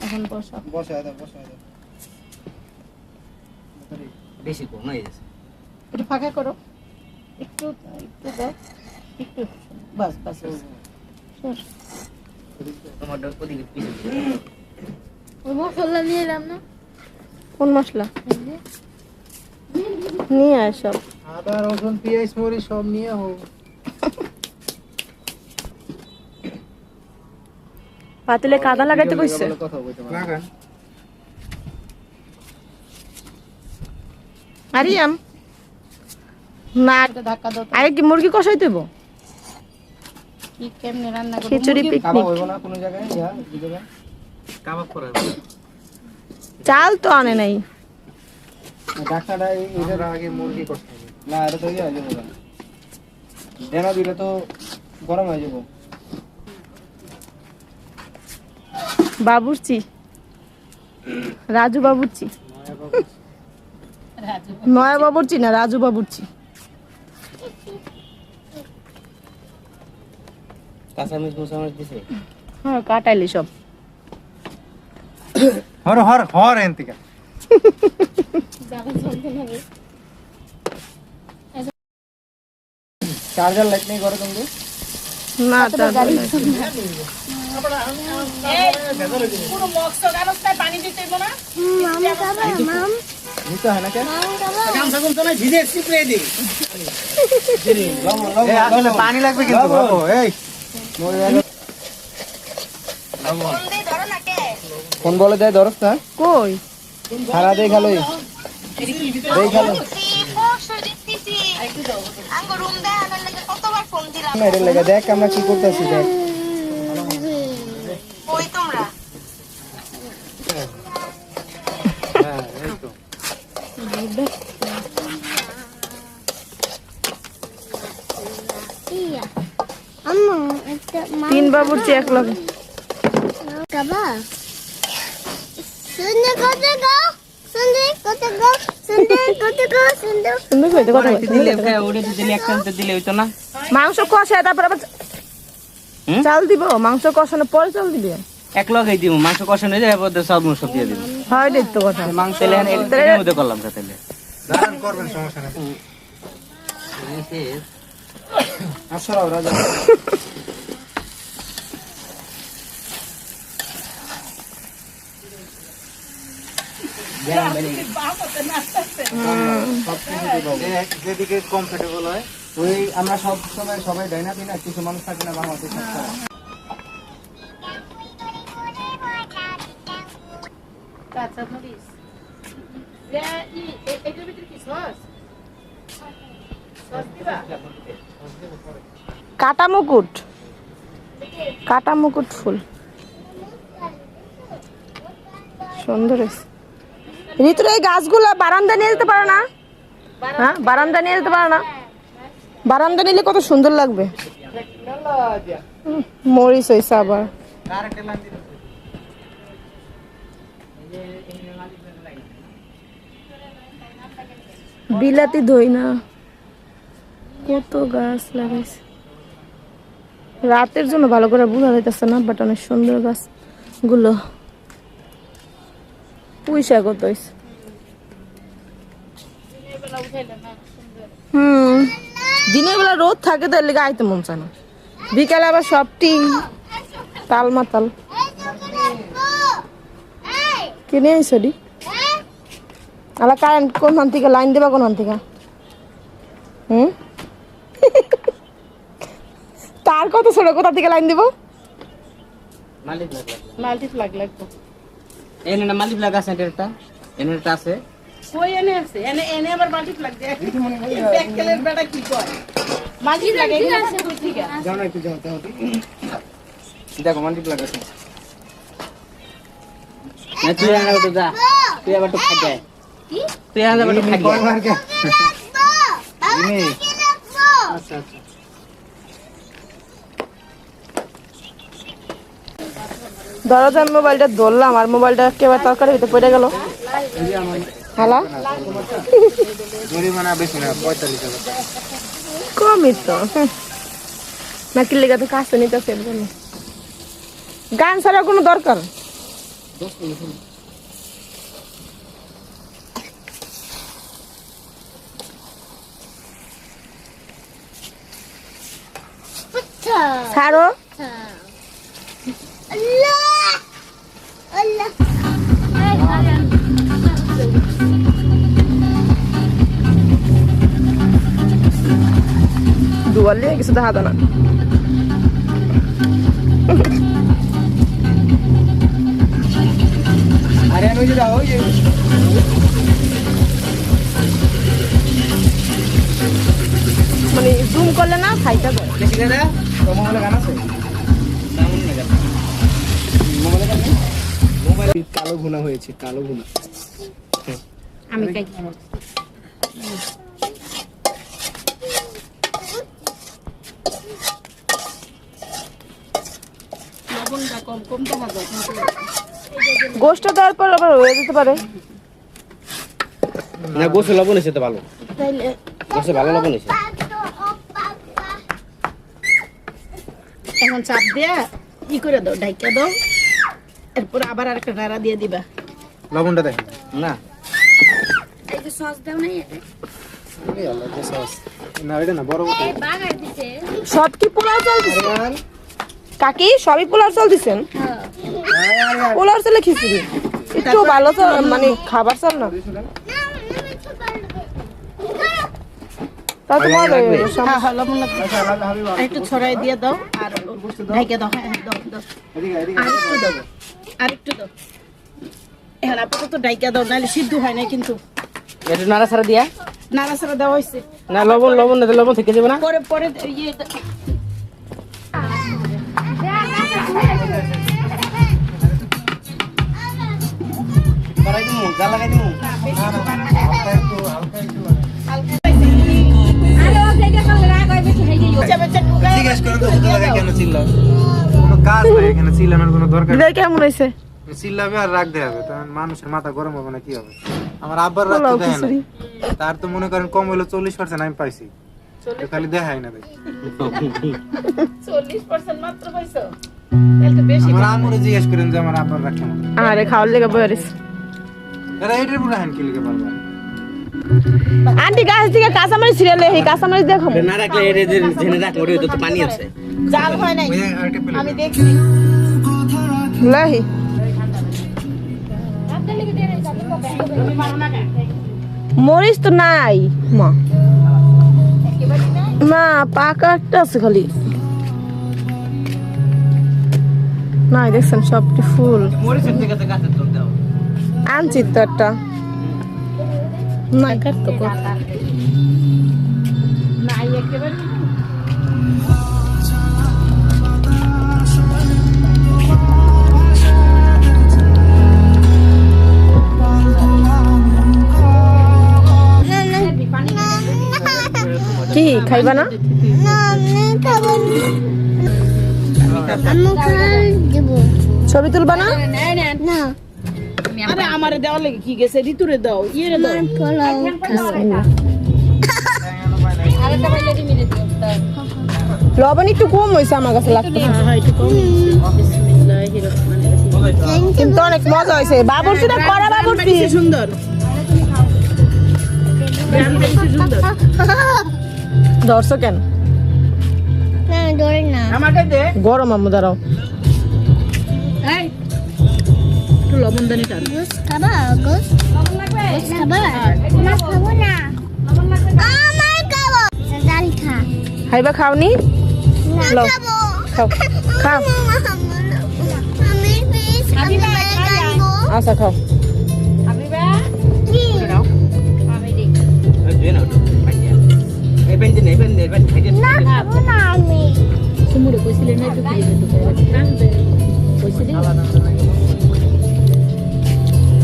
এখন বসা বসায় দাও বেশি কম হয়ে গেছে। একটু ফাঁকা করো, একটু একটু দাও, একটু বাস বাস বাস। সর। তোমার ওদিকে পিছনে ওই মশলা নিয়ে এলাম না, কোন মশলা নিয়ে আয় সব? আদা রসুন পেঁয়াজ মরিচ সব নিয়ে হোক। পাতিলে কাদা লাগাইতে কইছে। কথা বলতে লাগান। আরিয়াম না ধাক্কা দাও। আগে কি মুরগি কষাই দেব? কি কেমনে রান্না করব? খিচুড়ি কাবাব পিকনিক। হইব না কোনো জায়গায় এই জায়গায় কাবাব করা চাল তো আনে নাই। ডাক্তারটা এটার আগে মুরগি করতে হবে না, এটা তো ইয়ে হয়ে যাবে না, এনা দিলে তো গরম হয়ে যাবে। বাবুর্চি, রাজু বাবুর্চি, নয়া বাবুর্চি না রাজু বাবুর্চি। কাঁচামরিচ মুসামরিচ দিছে। হ্যাঁ কাটাইলি সব। হর হর হর এন্তিকা চার্জার লাইট নেই ঘরে তুমি? না তা পুরো মক্স গানস্তায় পানি দিতে হইব না। মাম খাবা মাম নিতে হয় না কেন? কাম থাকুন তো না ভিজে স্প্রে দি। এই আসলে পানি লাগবে কিন্তু বাবু, এই ফোন বলে দেয় দরস না কই সারা দেই খালো দেই খালো না রে লাগা দেখ আমরা কি করতেছি দেখ। কই তোমরা? হ্যাঁ এই তো ইয়া আম্মা একটা মাম তিন বাবুর্চি এক লগে। খাবা সুন্দর কত গো সুন্দর কত গো সুন্দর কত গো সুন্দর সুন্দর কইতে কথা ওরে দিলে খায় ওরে দিলে একসাথে দিলে হইতো না। মাংস কষায় তারপর আবার চাল দিব। মাংস কষানোর পরে চাল দিবি। এক লগাই দিব মাংস কষানো হয়ে যায় পরে সব মশলা দিয়ে দিব। হয় দেখ তো কথা। মাংস তেলে এর মধ্যে করলাম তাহলে। দাঁড়ান করবেন সমস্যা নেই। আসলে রাজা যেদিকে কমফোর্টেবল হয় ওই আমরা সব সময় সবাই দেয় না কিনা, কিছু মানুষ থাকে না বাংলাদেশ সব কাঁচা মরিচ এটার ভিতরে কি সস সস দিবা? কাটা মুকুট, কাটা মুকুট ফুল সুন্দর হয়েছে। ঋতুর এই গাছগুলো বারান্দা নিয়ে যেতে পারে না? হ্যাঁ বারান্দা নিয়ে যেতে পারে না? বারান্দা নিলে কত সুন্দর লাগবে। মরিচ হয়েছে আবার। বিলাতি ধই না, কত গাছ লাগাইছে। রাতের জন্য ভালো করে বোঝা যাইতেছে না, বাট অনেক সুন্দর গাছ গুলো। পুঁইশাক কত হয়েছে। দিনের বেলা রোদ থাকে তো এর লেগে আইতে মন চায় না, বিকালে আবার সবটি তাল মাতাল। কিনে আইসো ডি আলা কারেন্ট কোন থেকে লাইন দেবা কোন থেকে? তার কত ছোট, কোথা থেকে লাইন দিব? মালিক লাগবে। মাল্টি ফ্ল্যাগ লাগবে। এনে না মালিক লাগা আছে এটা। এনে এটা আছে। কই এনে আছে? এনে এনে আবার মাল্টি ফ্ল্যাগ দেখ। ব্যাককেলের বেটা কি কয়? মাল্টি ফ্ল্যাগ এনে আছে কই থেকে? যাও না একটু যাও যাও দেখো মাল্টিপ্লাই আছে। না তুই আনা তো যা, তুই আবার তো খাই দে। কি তুই আনা আবার তো খাই দে। আচ্ছা আচ্ছা দরজার মোবাইলটা ধরলাম আর মোবাইলটা একেবারে তরকারি ভিতরে পড়ে গেল। হালা জরিমানা বেশি না 45,000 কমই তো। নাকি লেগে তো কাছে নিতে গান ছাড়া কোনো দরকার ছাড়ো। Allah. Allah. দুয়ালে কিছু দেখা যায় না। আরে আমি যে দাও ওই যে মানে জুম করলে না খাইতে যায়। বেশি করে তোমার মোবাইলে গান আছে? মোবাইলে গান নেই? মোবাইলে কালো ভুনা হয়েছে, কালো ভুনা। আমি খাই লবণটা কম কম দেখা যায় কিন্তু গোশত দেওয়ার পর আবার হয়ে যেতে পারে। না গোসে লবণ এসে তো ভালো, তাইলে গোসে ভালো লবণ এসে। এখন চাপ দিয়ে ই করে দাও, ঢাইকা দাও, এরপর আবার আরেকটা নাড়া দিয়ে দিবা। লবণটা দেখ। না এই যে সস দাও নাই এটা। এই আল্লাহ যে সস। না এটা না বড় বড়। এই বাগার দিতে। সব কি পোলাও চাল দিছেন কাকি? সবই পোলাও চাল দিছেন? পোলাও চালে খিচুড়ি একটু ভালো চাল, মানে খাবার চাল না তা তো মজা হয়ে যাবে। হ্যাঁ হ্যাঁ লবণ লাগবে। আচ্ছা আল্লাহ হাবিব। আর একটু ছড়াই দিয়ে দাও আর ঢাইকা দাও। হ্যাঁ দাও দাও এদিকে এদিকে। আর একটু দাও, আর একটু দাও। এখন আপাতত ঢাইকা দাও, নাহলে সিদ্ধ হয় না কিন্তু। এটা নাড়া ছাড়া দিয়া নাড়াচাড়া দেওয়া হয়েছে, না লবণ লবণ না দিলে লবণ থেকে যাবে না। পরে পরে ইয়ে কড়াই দিমু, জাল লাগাই দিমু। জিজ্ঞেস করে তো দুধ লাগাই কেন চিল্লাও? কোনো কাজ নাই এখানে, চিল্লানোর কোনো দরকার নেই। বিদায় কেমন হয়েছে? চিল্লাবে আর রাখতে হবে, তখন মানুষের মাথা গরম হবে না, কি হবে? আমার আব্বার রাখতে পোলাও দেয় না, খিচুড়ি তার তো মনে করেন কম হলো 40% আমি পাইছি, তো খালি দেখাই না ভাই। 40% মাত্র পাইছো, তাহলে তো বেশি। আমার আমরে জিজ্ঞেস করেন যে আমার আব্বার রাখতে না, আরে খাওয়ার লেগে বয়ারিস। এরা এটার পুরো হ্যান্ড কিলকে পারবে। আন্টি গাছ থেকে কাঁচামরিচ ছিঁড়ে এই কাঁচামরিচ দেখো না রাখলে এর যে জেনে রাখলে ওরে তো পানি আছে। জাল হয় নাই, ওই যে আরেকটা পেলে আমি দেখছি। লাহি তুমি মারো না কেন? মরিচ তো নাই মা, না পাকা একটা আছে খালি, নাই দেখছেন সবটি ফুল। মরিচের থেকে তো গাছের তোল দাও। আনছি তো একটা, নাই কাটতো কথা। নাই একেবারে কি খাইবা না? না আমি খাবো না। আমি খাই দেব। ছবি তুলবা না? না আরে আমারে দেওয়া লাগে কি গেছে, ঋতুরে দাও, ইয়েরে দাও। পোলাও খাবো। লবণ একটু কম হয়েছে আমার কাছে লাগতো, কিন্তু অনেক মজা হয়েছে। বাবুর্চি না করা বাবুর্চি বেশি সুন্দর, বেশি সুন্দর। ধরছো কেন? না ধরে না। আমাকে দে, গরম আম্মু দাঁড়াও। এই একটু লবণ দানি টান। গোস খাবা গোস? গোস খাবা? না খাবো না। আমার খাবো। ডাল খা। খাইবা খাওনি? না লাও। খাবো। খাও খাও, আমি ফিশ আমি খাবো। আচ্ছা খাও। কি? এই দে না ওটা পাইয়া। এই বেঞ্চে নেই, বেঞ্চে খাইতে। না খাবো না আমি। সুমুরে কইছিলে না একটু খেয়ে দিতে কাঁদবে কইছিলে।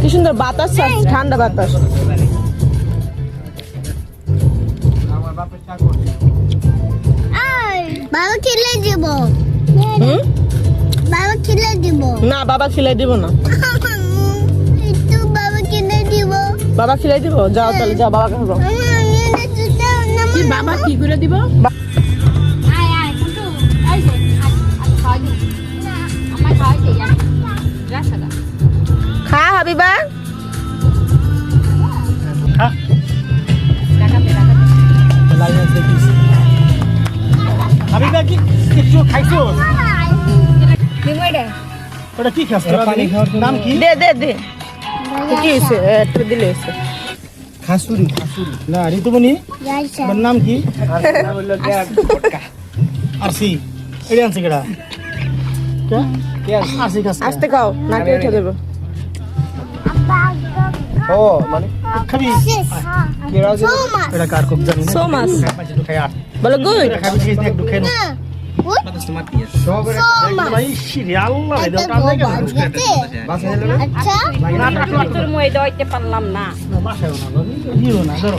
কি সুন্দর বাতাস ছাড়ছে, ঠান্ডা বাতাস। আমার বাপের চা করছে। আই বাবা খেলে দিব। হুম? বাবা খেলে দিব। না বাবা খিলাই দিব না। একটু বাবা খেলে দিব। বাবা খিলাই দিব? যাও তাহলে যাও, বাবা খাবো। কি বাবা কি করে দিব? আয় আয় কিন্তু এই যে খাওয়াই দিই। না আমার খাওয়াই দিই রাস্তাটা। হাবিবা হ্যাঁ লাইসেন্স দেখিস হাবিবা কি কিছু খাইছো ওটা কি খাস পানি খাওয়ার জন্য নাম কি দে কি হয়েছে একটু দিলে হয়েছে খাসুরি না ঋতুমণি ওর নাম কি আরসি এটা আনছে কেডা কে আরসি খাস আস্তে খাও নাকে উঠে দেবো ও মানে খাবি এটা কার খুব জানি না সো মাছ খাই আর বলো গুড খাবি ঠিক একটু খেয়ে no Patas tu mati ya. সব ভাই শিরি আল্লাহ রে দাও টান লাগে বাসে হলো আচ্ছা তোর মই দইতে পারলাম না না বাসায় না হিরো না ধরো